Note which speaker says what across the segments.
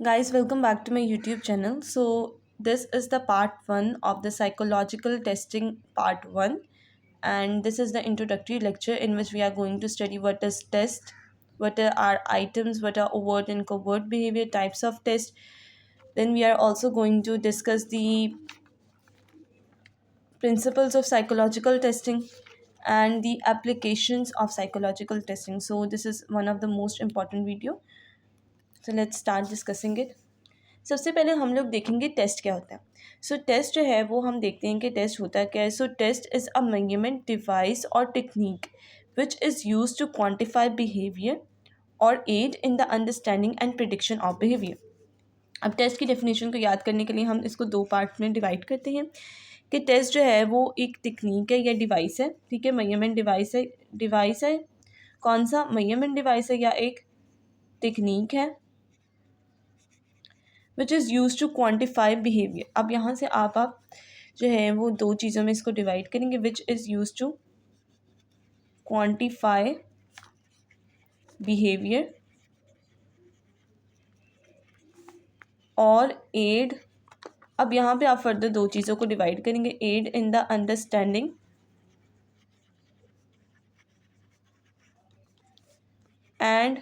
Speaker 1: Guys, welcome back to my YouTube channel. So, this is the part 1 of the psychological testing part 1, and this is the introductory lecture in which we are going to study what is test, what are our items, what are overt and covert behavior, types of test. Then we are also going to discuss the principles of psychological testing and the applications of psychological testing. So, this is one of the most important video. So, let's start discussing it. सबसे पहले हम लोग देखेंगे test क्या होता है। So test जो है वो हम देखते हैं कि टेस्ट होता क्या है। So test is a measurement device or technique which is use to quantify behaviour और aid in the understanding and prediction of behaviour. अब टेस्ट की डेफिनेशन को याद करने के लिए हम इसको दो पार्ट में डिवाइड करते हैं कि टेस्ट जो है वो एक टेक्निक है या डिवाइस है। ठीक है, मेजरमेंट डिवाइस है कौन सा, मेजरमेंट डिवाइस है या एक टेक्निक है which is use to quantify behaviour. अब यहाँ से आप जो है वो दो चीज़ों में इसको डिवाइड करेंगे, which is use to quantify behaviour और एड। अब यहाँ पे आप फर्दर दो चीज़ों को डिवाइड करेंगे, aid in the understanding and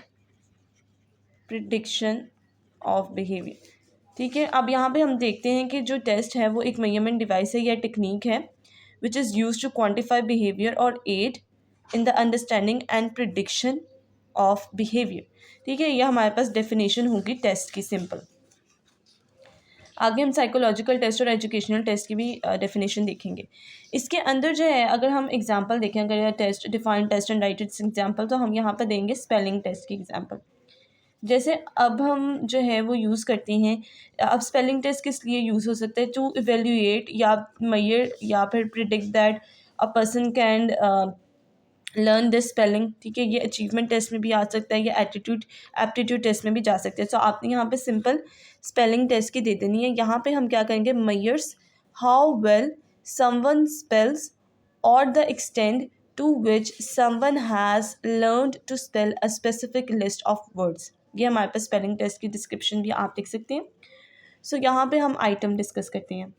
Speaker 1: prediction of behaviour. ठीक है, अब यहाँ पे हम देखते हैं कि जो टेस्ट है वो एक मेजरमेंट डिवाइस है या टेक्निक है which is use to quantify behaviour और aid in the understanding and prediction of behaviour. ठीक है, यह हमारे पास डेफिनेशन होगी टेस्ट की सिंपल। आगे हम साइकोलॉजिकल टेस्ट और एजुकेशनल टेस्ट की भी डेफिनेशन देखेंगे। इसके अंदर जो है अगर हम एग्जांपल देखें, अगर test define test and write its example, तो हम यहाँ पर देंगे स्पेलिंग टेस्ट की एग्जांपल। जैसे अब हम जो है वो यूज़ करते हैं, अब स्पेलिंग टेस्ट किस लिए यूज़ हो सकता है, टू इवेल्यूएट या मेजर या फिर predict that a person can learn this spelling. ठीक है, ये अचीवमेंट टेस्ट में भी आ सकता है या एप्टीट्यूड टेस्ट में भी जा सकता है। सो आपने यहाँ पे सिंपल स्पेलिंग टेस्ट की दे देनी है। यहाँ पे हम क्या करेंगे, measures how well someone spells or the extent to which someone has learned to spell a specific list of words. ये हमारे पास स्पेलिंग टेस्ट की डिस्क्रिप्शन भी आप लिख सकते हैं। सो यहाँ पे हम आइटम डिस्कस करते हैं।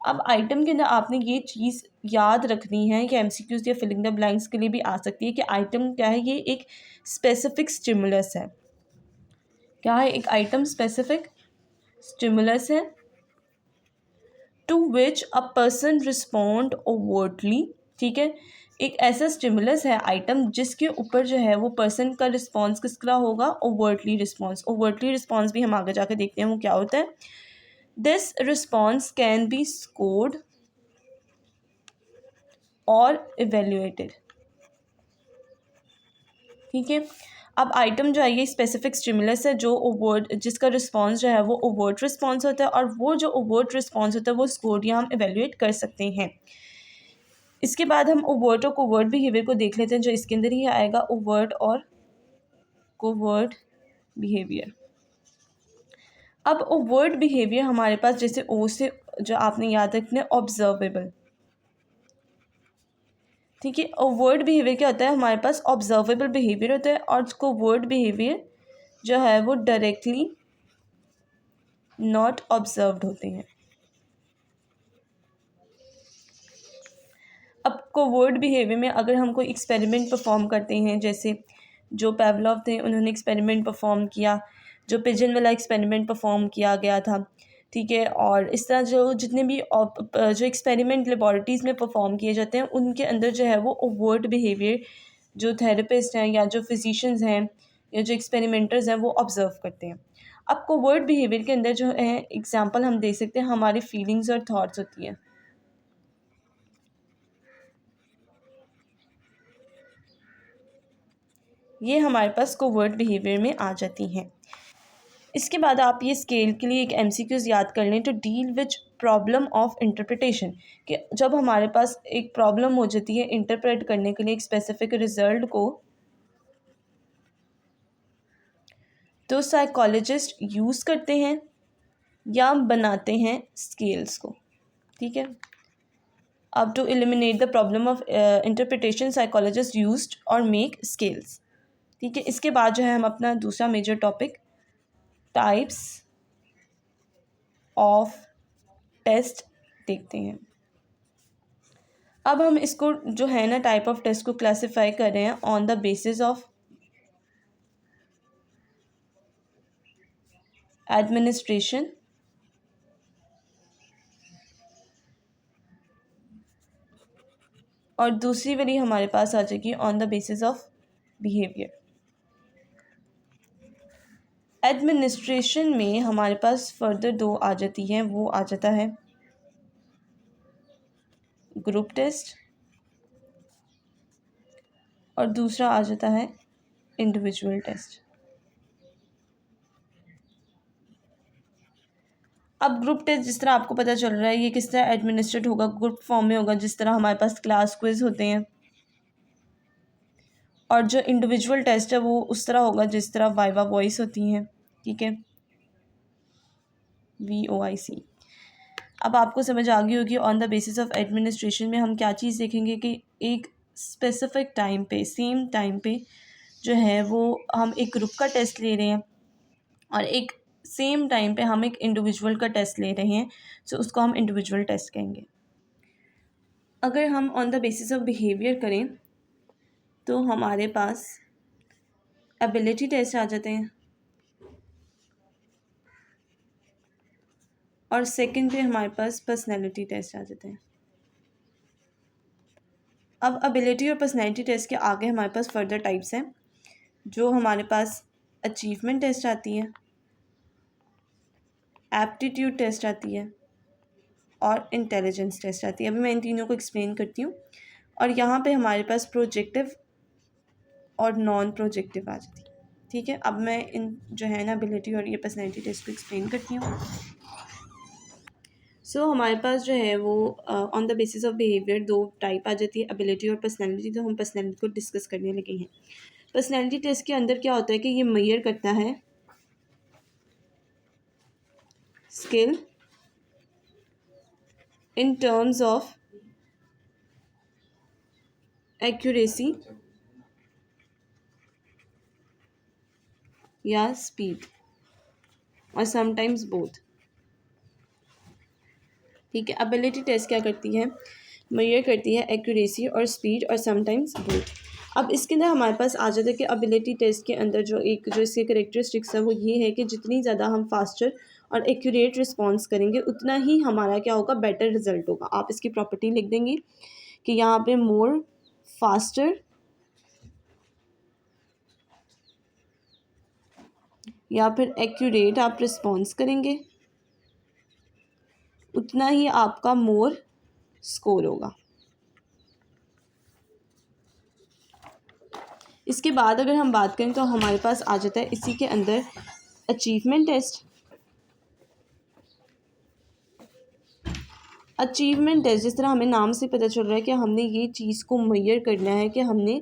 Speaker 1: अब आइटम के अंदर आपने ये चीज़ याद रखनी है कि एमसीक्यूज़ या फिलिंग द ब्लैंक्स के लिए भी आ सकती है कि आइटम क्या है, ये एक स्पेसिफिक स्टिमुलस है। क्या है, एक आइटम स्पेसिफिक स्टिमुलस है to which a person respond overtly. ठीक है, एक ऐसा स्टिमुलस है आइटम जिसके ऊपर जो है वो पर्सन का रिस्पॉन्स किस तरह होगा, ओवर्टली रिस्पॉन्स। ओवर्टली रिस्पॉन्स भी हम आगे जाकर देखते हैं वो क्या होता है। This response can be scored और इवेल्युएटेड। ठीक है, अब आइटम जो है ये स्पेसिफिक स्टिमुलस है जो ओवर्ट, जिसका रिस्पॉन्स जो है वो ओवर्ट रिस्पॉन्स होता है, और वो जो ओवर्ट रिस्पॉन्स होता है वो स्कोर या हम इवेल्युएट कर सकते हैं। इसके बाद हम ओवर्ट और कोवर्ट बिहेवियर को देख लेते हैं, जो इसके अंदर ही आएगा, ओवर्ट और कोवर्ट बिहेवियर। अब ओवर्ट बिहेवियर हमारे पास जैसे ओ से जो आपने याद रखना है, ऑब्जर्वेबल। ठीक है, ओवर्ट बिहेवियर क्या होता है, हमारे पास ऑब्जर्वेबल बिहेवियर होता है, और कोवर्ट बिहेवियर जो है वो डायरेक्टली नॉट ऑब्जर्व्ड होते हैं। अब कोवर्ट बिहेवियर में अगर हम कोई एक्सपेरिमेंट परफॉर्म करते हैं, जैसे जो पेवलॉव थे उन्होंने एक्सपेरिमेंट परफॉर्म किया, जो पिजन वाला एक्सपेरिमेंट परफॉर्म किया गया था। ठीक है, और इस तरह जो जितने भी जो एक्सपेरिमेंट लेबॉरेटरीज़ में परफॉर्म किए जाते हैं उनके अंदर जो है वो ओवर्ट बिहेवियर जो थेरेपिस्ट हैं या जो फिजिशियंस हैं या जो एक्सपेरिमेंटर्स हैं वो ऑब्जर्व करते हैं। अब कोवर्ट बिहेवियर के अंदर जो है एग्जांपल हम दे सकते हैं, हमारी फीलिंग्स और थॉट्स होती हैं। ये हमारे पास कोवर्ट बिहेवियर में आ जाती हैं। इसके बाद आप ये स्केल के लिए एक एमसीक्यूज़ याद कर लें, to deal which problem of interpretation, कि जब हमारे पास एक प्रॉब्लम हो जाती है इंटरप्रेट करने के लिए एक स्पेसिफिक रिजल्ट को, तो साइकोलॉजिस्ट यूज़ करते हैं या बनाते हैं स्केल्स को। ठीक है, अब to eliminate the problem of interpretation psychologist used और मेक स्केल्स। ठीक है, इसके बाद जो है हम अपना दूसरा major topic, types of test देखते हैं। अब हम इसको जो है ना टाइप ऑफ टेस्ट को क्लासिफाई कर रहे हैं on the basis of administration और दूसरी वाली हमारे पास आ जाएगी on the basis of behaviour. Administration में हमारे पास फर्दर दो आ जाती हैं, वो आ जाता है ग्रुप टेस्ट और दूसरा आ जाता है इंडिविजुअल टेस्ट। अब ग्रुप टेस्ट जिस तरह आपको पता चल रहा है ये किस तरह एडमिनिस्ट्रेट होगा, ग्रुप फॉर्म में होगा, जिस तरह हमारे पास क्लास क्विज होते हैं। और जो इंडिविजुअल टेस्ट है वो उस तरह होगा जिस तरह वाइवा वॉइस होती हैं, ठीक है, VOIC। अब आपको समझ आ गई होगी on the basis of administration में हम क्या चीज़ देखेंगे कि एक स्पेसिफिक टाइम पे, सेम टाइम पे जो है वो हम एक ग्रुप का टेस्ट ले रहे हैं और एक सेम टाइम पे हम एक इंडिविजुअल का टेस्ट ले रहे हैं, तो उसको हम इंडिविजुअल टेस्ट कहेंगे। अगर हम on the basis of behaviour करें तो हमारे पास एबिलिटी टेस्ट आ जाते हैं और सेकंड पे हमारे पास पर्सनैलिटी टेस्ट आ जाते हैं। अब एबिलिटी और पर्सनैलिटी टेस्ट के आगे हमारे पास फर्दर टाइप्स हैं, जो हमारे पास अचीवमेंट टेस्ट आती है, एप्टीट्यूड टेस्ट आती है और इंटेलिजेंस टेस्ट आती है। अभी मैं इन तीनों को एक्सप्लेन करती हूँ। और यहाँ पे हमारे पास प्रोजेक्टिव और नॉन प्रोजेक्टिव आ जाती है, ठीक है। अब मैं इन जो है ना एबिलिटी और ये पर्सनैलिटी टेस्ट को एक्सप्लेन करती हूँ। सो हमारे पास जो है वो on the basis of behaviour दो टाइप आ जाती है, एबिलिटी और पर्सनैलिटी। तो हम पर्सनैलिटी को डिस्कस करने लगे हैं। पर्सनैलिटी टेस्ट के अंदर क्या होता है कि ये मेजर करता है skill in terms of accuracy या स्पीड और समटाइम्स बोथ, ठीक है। एबिलिटी टेस्ट क्या करती है, मेजर करती है एक्यूरेसी और स्पीड और समटाइम्स बोथ। अब इसके अंदर हमारे पास आ जाता है कि एबिलिटी टेस्ट के अंदर जो इसके करेक्टरिस्टिक्स है वो ये है कि जितनी ज़्यादा हम फास्टर और एक्यूरेट रिस्पॉन्स करेंगे उतना ही हमारा क्या होगा, बेटर रिजल्ट होगा। आप इसकी प्रॉपर्टी लिख देंगे कि यहाँ पे मोर फास्टर या फिर एक्यूरेट आप रिस्पॉन्स करेंगे उतना ही आपका मोर स्कोर होगा। इसके बाद अगर हम बात करें तो हमारे पास आ जाता है इसी के अंदर अचीवमेंट टेस्ट। अचीवमेंट टेस्ट जिस तरह हमें नाम से पता चल रहा है कि हमने ये चीज़ को मेजर करना है कि हमने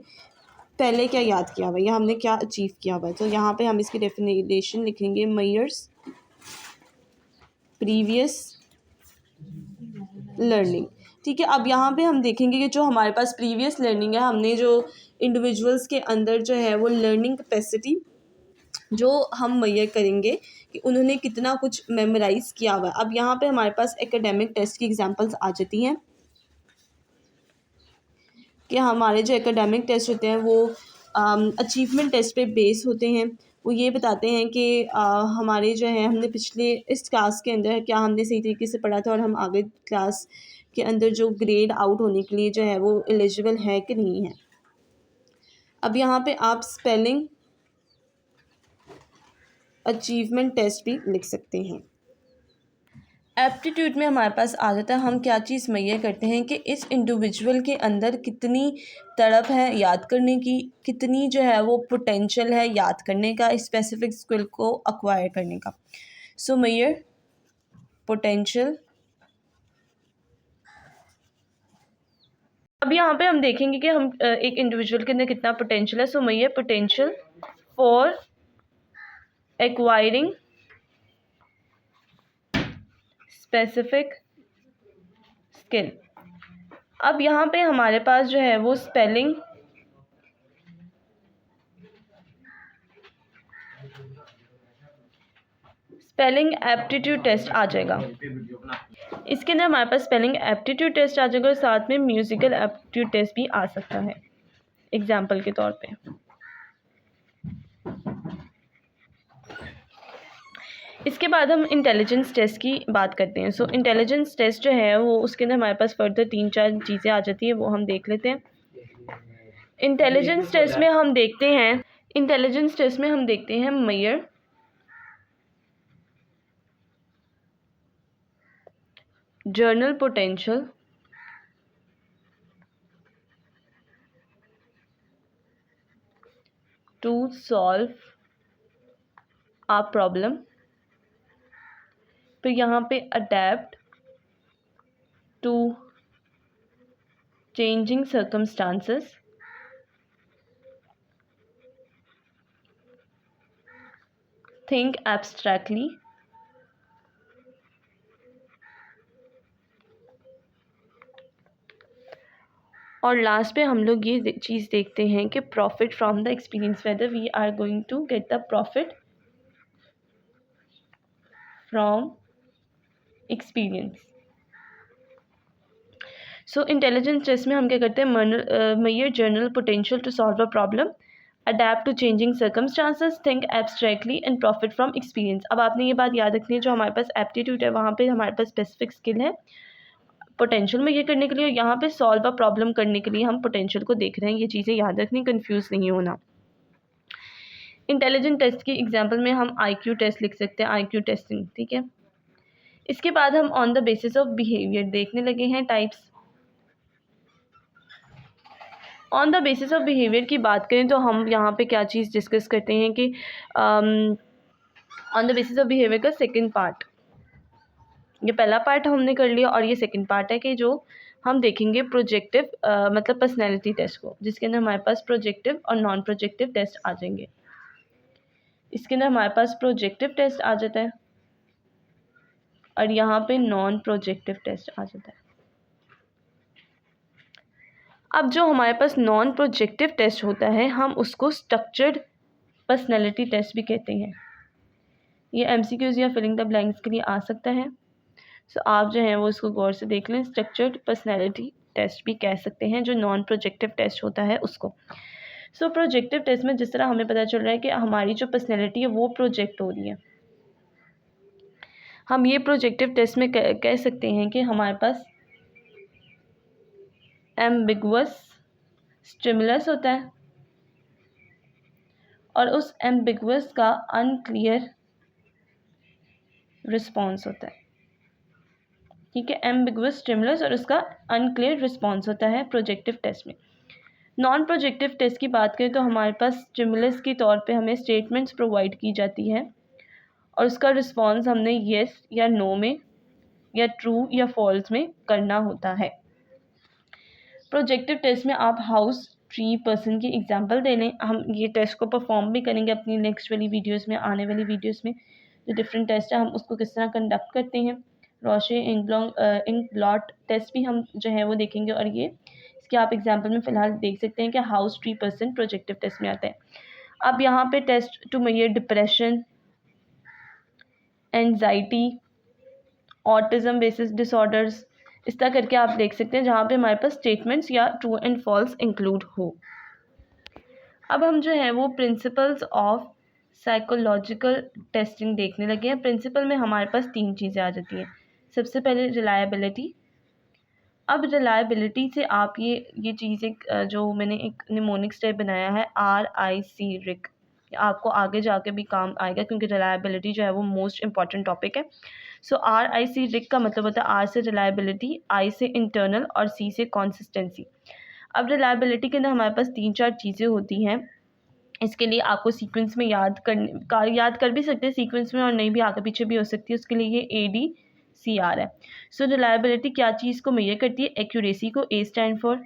Speaker 1: पहले क्या याद किया हुआ या हमने क्या अचीव किया हुआ है। तो यहाँ पे हम इसकी डेफिनेशन लिखेंगे, मेजर्स प्रीवियस लर्निंग, ठीक है। अब यहाँ पे हम देखेंगे कि जो हमारे पास प्रीवियस लर्निंग है, हमने जो इंडिविजुअल्स के अंदर जो है वो लर्निंग कैपेसिटी जो हम मेजर करेंगे कि उन्होंने कितना कुछ मेमोराइज़ किया हुआ है। अब यहाँ पे हमारे पास एकेडमिक टेस्ट की एग्जांपल्स आ जाती हैं कि हमारे जो एकेडमिक टेस्ट होते हैं वो अचीवमेंट टेस्ट पे बेस होते हैं। वो ये बताते हैं कि हमारे जो है हमने पिछले इस क्लास के अंदर क्या हमने सही तरीके से पढ़ा था और हम आगे क्लास के अंदर जो ग्रेड आउट होने के लिए जो है वो एलिजिबल है कि नहीं है। अब यहाँ पे आप स्पेलिंग अचीवमेंट टेस्ट भी लिख सकते हैं। एप्टीट्यूड में हमारे पास आ जाता है हम क्या चीज़ मेजर करते हैं कि इस इंडिविजुअल के अंदर कितनी तड़प है याद करने की, कितनी जो है वो पोटेंशियल है याद करने का, स्पेसिफिक स्किल को अक्वायर करने का। So measure potential. अब यहाँ पे हम देखेंगे कि हम एक इंडिविजुअल के अंदर कितना पोटेंशियल है। So measure potential for acquiring specific skill. अब यहाँ पे हमारे पास जो है वो स्पेलिंग स्पेलिंग एप्टीट्यूड टेस्ट आ जाएगा। इसके अंदर हमारे पास स्पेलिंग एप्टीट्यूड टेस्ट आ जाएगा और साथ में म्यूज़िकल एप्टीट्यूड टेस्ट भी आ सकता है एग्जाम्पल के तौर पे। इसके बाद हम इंटेलिजेंस टेस्ट की बात करते हैं। सो इंटेलिजेंस टेस्ट जो है वो उसके अंदर हमारे पास फर्दर 3-4 चीज़ें आ जाती हैं, वो हम देख लेते हैं। इंटेलिजेंस टेस्ट में हम देखते हैं measure, general potential, to solve a problem, फिर यहाँ पे adept to changing circumstances, think abstractly, और लास्ट पे हम लोग ये चीज़ देखते हैं कि profit from the experience, whether we are going to get the profit from experience. So intelligence test में हम क्या करते हैं, measure general potential to solve a problem, adept to changing circumstances, think abstractly and profit from experience. अब आपने ये बात याद रखनी है, जो हमारे पास एप्टीट्यूड है वहाँ पे हमारे पास स्पेसिफिक स्किल है पोटेंशियल में ये करने के लिए, और यहाँ पे सॉल्व अ प्रॉब्लम करने के लिए हम पोटेंशियल को देख रहे हैं। ये चीज़ें याद रखनी, कंफ्यूज नहीं होना। इंटेलिजेंट टेस्ट की एग्जांपल में हम आईक्यू टेस्ट लिख सकते हैं, आईक्यू टेस्टिंग, ठीक है। इसके बाद हम on the basis of behaviour देखने लगे हैं types. On the basis of behaviour की बात करें तो हम यहाँ पे क्या चीज़ डिस्कस करते हैं कि on the basis of behaviour का सेकंड पार्ट, ये पहला पार्ट हमने कर लिया और ये सेकंड पार्ट है कि जो हम देखेंगे प्रोजेक्टिव मतलब पर्सनैलिटी टेस्ट को, जिसके अंदर हमारे पास प्रोजेक्टिव और नॉन प्रोजेक्टिव टेस्ट आ जाएंगे। इसके अंदर हमारे पास प्रोजेक्टिव टेस्ट आ जाता है और यहाँ पे नॉन प्रोजेक्टिव टेस्ट आ जाता है। अब जो हमारे पास नॉन प्रोजेक्टिव टेस्ट होता है हम उसको स्ट्रक्चर्ड पर्सनैलिटी टेस्ट भी कहते हैं। ये एमसीक्यूज़ या फिलिंग द ब्लैंक्स के लिए आ सकता है। सो आप जो है वो इसको गौर से देख लें। स्ट्रक्चर्ड पर्सनैलिटी टेस्ट भी कह सकते हैं जो नॉन प्रोजेक्टिव टेस्ट होता है उसको। सो प्रोजेक्टिव टेस्ट में जिस तरह हमें पता चल रहा है कि हमारी जो पर्सनैलिटी है वो प्रोजेक्ट हो रही है, हम ये प्रोजेक्टिव टेस्ट में कह सकते हैं कि हमारे पास एम्बिगुअस स्टिमुलस होता है और उस एम्बिगुअस का अनक्लियर रिस्पॉन्स होता है, ठीक है। एम्बिगुअस स्टिमुलस और उसका अनक्लियर रिस्पॉन्स होता है प्रोजेक्टिव टेस्ट में। नॉन प्रोजेक्टिव टेस्ट की बात करें तो हमारे पास स्टिमुलस के तौर पे हमें स्टेटमेंट्स प्रोवाइड की जाती है और उसका रिस्पॉन्स हमने येस या नो में या ट्रू या फॉल्स में करना होता है। प्रोजेक्टिव टेस्ट में आप हाउस ट्री पर्सन की एग्जांपल दे लें। हम ये टेस्ट को परफॉर्म भी करेंगे अपनी नेक्स्ट वाली वीडियोस में, आने वाली वीडियोस में जो डिफरेंट टेस्ट है हम उसको किस तरह कंडक्ट करते हैं। रोशे इंक ब्लॉट टेस्ट भी हम जो है वो देखेंगे और ये इसके आप एग्जांपल में फ़िलहाल देख सकते हैं कि house tree person projective test में आता है। अब यहाँ पे test to measure depression, anxiety, autism basis disorders, इस तरह करके आप देख सकते हैं जहाँ पे हमारे पास स्टेटमेंट्स या ट्रू एंड फॉल्स इंक्लूड हो। अब हम जो है वो प्रिंसिपल्स ऑफ साइकोलॉजिकल टेस्टिंग देखने लगे हैं। प्रिंसिपल में हमारे पास 3 चीज़ें आ जाती हैं। सबसे पहले रिलायबिलिटी। अब रिलायबिलिटी से आप ये चीज़ एक जो मैंने एक निमोनिक स्टेप बनाया है RIC रिक, आपको आगे जाके भी काम आएगा क्योंकि रिलायबिलिटी जो है वो मोस्ट इंपॉर्टेंट टॉपिक है। सो RIC रिक का मतलब होता है R से रिलायबिलिटी, I से इंटरनल और C से कंसिस्टेंसी। अब रिलायबिलिटी के अंदर हमारे पास 3-4 चीज़ें होती हैं। इसके लिए आपको सीक्वेंस में याद कर भी सकते हैं सीक्वेंस में और नहीं भी आगे पीछे भी हो सकती है। उसके लिए ये ADCR है। सो रिलायबिलिटी क्या चीज़ को मेजर करती है? एक्यूरेसी को। A स्टैंड फॉर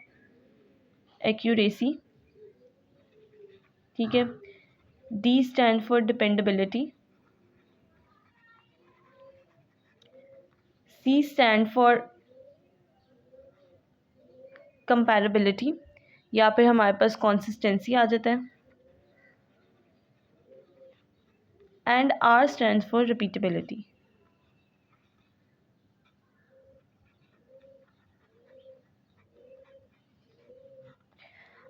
Speaker 1: एक्यूरेसी, ठीक है। D stand for dependability, C stand for comparability, या फिर हमारे पास कंसिस्टेंसी आ जाता है। and R stands for repeatability.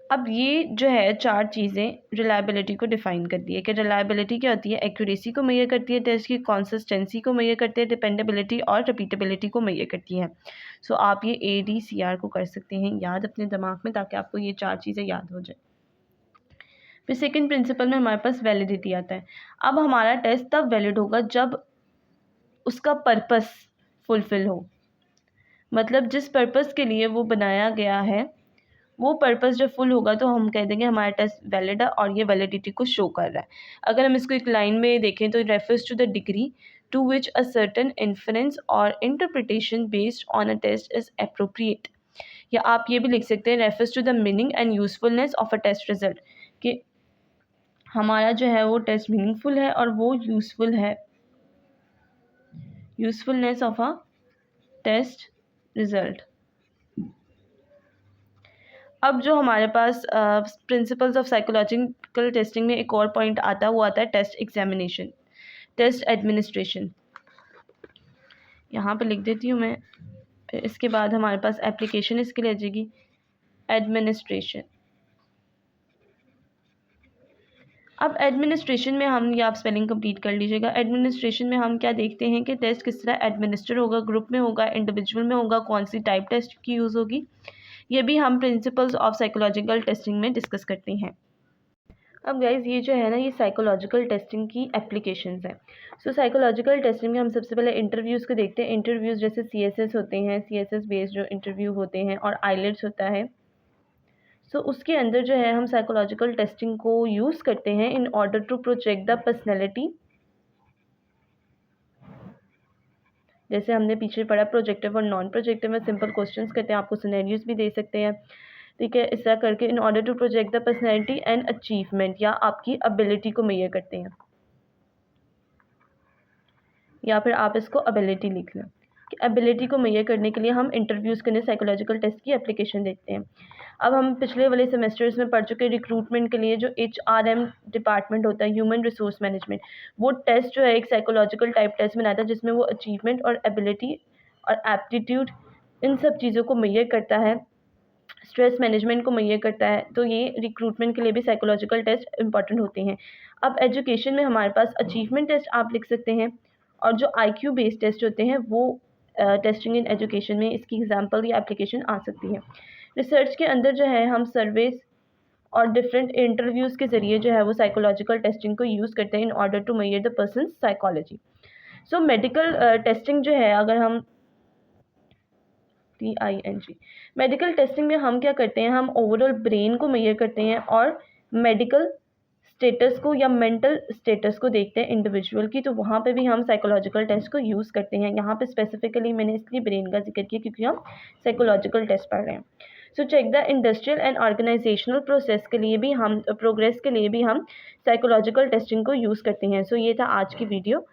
Speaker 1: अब ये जो है चार चीज़ें रिलायबिलिटी को डिफ़ाइन करती है कि रिलायबिलिटी क्या होती है, एक्यूरेसी को मेजर करती है, टेस्ट की कंसिस्टेंसी को मेजर करती है, डिपेंडेबिलिटी और रिपीटेबिलिटी को मेजर करती है। सो आप ये ADCR को कर सकते हैं याद अपने दिमाग में, ताकि आपको ये चार चीज़ें याद हो जाए। फिर सेकंड प्रिंसिपल में हमारे पास वैलिडिटी आता है। अब हमारा टेस्ट तब वैलिड होगा जब उसका पर्पस फुलफ़िल हो, मतलब जिस पर्पस के लिए वो बनाया गया है वो पर्पस जब फुल होगा तो हम कह देंगे हमारा टेस्ट वैलिड है और ये वैलिडिटी को शो कर रहा है। अगर हम इसको एक लाइन में देखें तो refers to the degree to which a certain inference और interpretation based on a test is appropriate, या आप ये भी लिख सकते हैं refers to the meaning and usefulness of a test result, कि हमारा जो है वो टेस्ट मीनिंगफुल है और वो यूजफुल है, usefulness of a test result. अब जो हमारे पास प्रिंसिपल्स ऑफ साइकोलॉजिकल टेस्टिंग में एक और पॉइंट आता है, वो आता है टेस्ट एग्जामिनेशन, टेस्ट एडमिनिस्ट्रेशन। यहाँ पे लिख देती हूँ मैं। फिर इसके बाद हमारे पास एप्लीकेशन इसके लिए आ जाएगी एडमिनिस्ट्रेशन। अब एडमिनिस्ट्रेशन में हम, या आप स्पेलिंग कंप्लीट कर लीजिएगा, एडमिनिस्ट्रेशन में हम क्या देखते हैं कि टेस्ट किस तरह एडमिनिस्टर होगा, ग्रुप में होगा, इंडिविजुअल में होगा, कौन सी टाइप टेस्ट की यूज़ होगी, ये भी हम प्रिंसिपल्स ऑफ साइकोलॉजिकल टेस्टिंग में डिस्कस करते हैं। अब गाइज़ ये जो है ना, ये साइकोलॉजिकल टेस्टिंग की एप्लीकेशंस हैं। सो साइकोलॉजिकल टेस्टिंग में हम सबसे पहले इंटरव्यूज़ को देखते हैं। इंटरव्यूज़ जैसे CSS होते हैं, CSS बेस्ड जो इंटरव्यू होते हैं, और आइलेट्स होता है। सो उसके अंदर जो है हम साइकोलॉजिकल टेस्टिंग को यूज़ करते हैं in order to project the personality. जैसे हमने पीछे पढ़ा प्रोजेक्टिव और नॉन प्रोजेक्टिव में सिंपल क्वेश्चंस करते हैं, आपको सिनेरियोज भी दे सकते हैं, ठीक है। इस तरह करके in order to project the personality and achievement, या आपकी एबिलिटी को मेजर करते हैं, या फिर आप इसको एबिलिटी लिख लें कि एबिलिटी को मेजर करने के लिए हम इंटरव्यूज़ करने साइकोलॉजिकल टेस्ट की एप्लीकेशन देखते हैं। अब हम पिछले वाले सेमेस्टर्स में पढ़ चुके रिक्रूटमेंट के लिए जो HRM डिपार्टमेंट होता है, ह्यूमन रिसोर्स मैनेजमेंट, वो टेस्ट जो है एक साइकोलॉजिकल टाइप टेस्ट बनाता है जिसमें वो अचीवमेंट और एबिलिटी और एप्टीट्यूड इन सब चीज़ों को मेजर करता है, स्ट्रेस मैनेजमेंट को मेजर करता है। तो ये रिक्रूटमेंट के लिए भी साइकोलॉजिकल टेस्ट इंपॉर्टेंट होते हैं। अब एजुकेशन में हमारे पास अचीवमेंट टेस्ट आप लिख सकते हैं, और जो IQ बेस्ड टेस्ट होते हैं वो टेस्टिंग इन एजुकेशन में इसकी एग्जांपल या एप्लीकेशन आ सकती है। रिसर्च के अंदर जो है हम सर्वेस और डिफरेंट इंटरव्यूज़ के ज़रिए जो है वो साइकोलॉजिकल टेस्टिंग को यूज़ करते हैं in order to measure the person psychology. So medical testing जो है, अगर हम TING, मेडिकल टेस्टिंग में हम क्या करते हैं, हम ओवरऑल ब्रेन को मेजर करते हैं और मेडिकल स्टेटस को या मेंटल स्टेटस को देखते हैं इंडिविजुअल की, तो वहाँ पे भी हम साइकोलॉजिकल टेस्ट को यूज़ करते हैं। यहाँ पे स्पेसिफिकली मैंने इसलिए ब्रेन का जिक्र किया क्योंकि हम साइकोलॉजिकल टेस्ट पढ़ रहे हैं। So check the industrial and organisational process के लिए भी हम, प्रोग्रेस के लिए भी हम साइकोलॉजिकल टेस्टिंग को यूज़ करते हैं। सो ये था आज की वीडियो।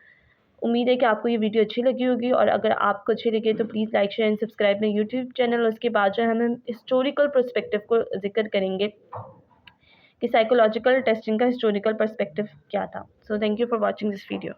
Speaker 1: उम्मीद है कि आपको ये वीडियो अच्छी लगी होगी, और अगर आपको अच्छी लगे तो please like share and subscribe मेरे यूट्यूब चैनल। उसके बाद जो है हम हिस्टोरिकल पर्सपेक्टिव को जिक्र करेंगे कि साइकोलॉजिकल टेस्टिंग का हिस्टोरिकल पर्सपेक्टिव क्या था। So thank you for watching this video.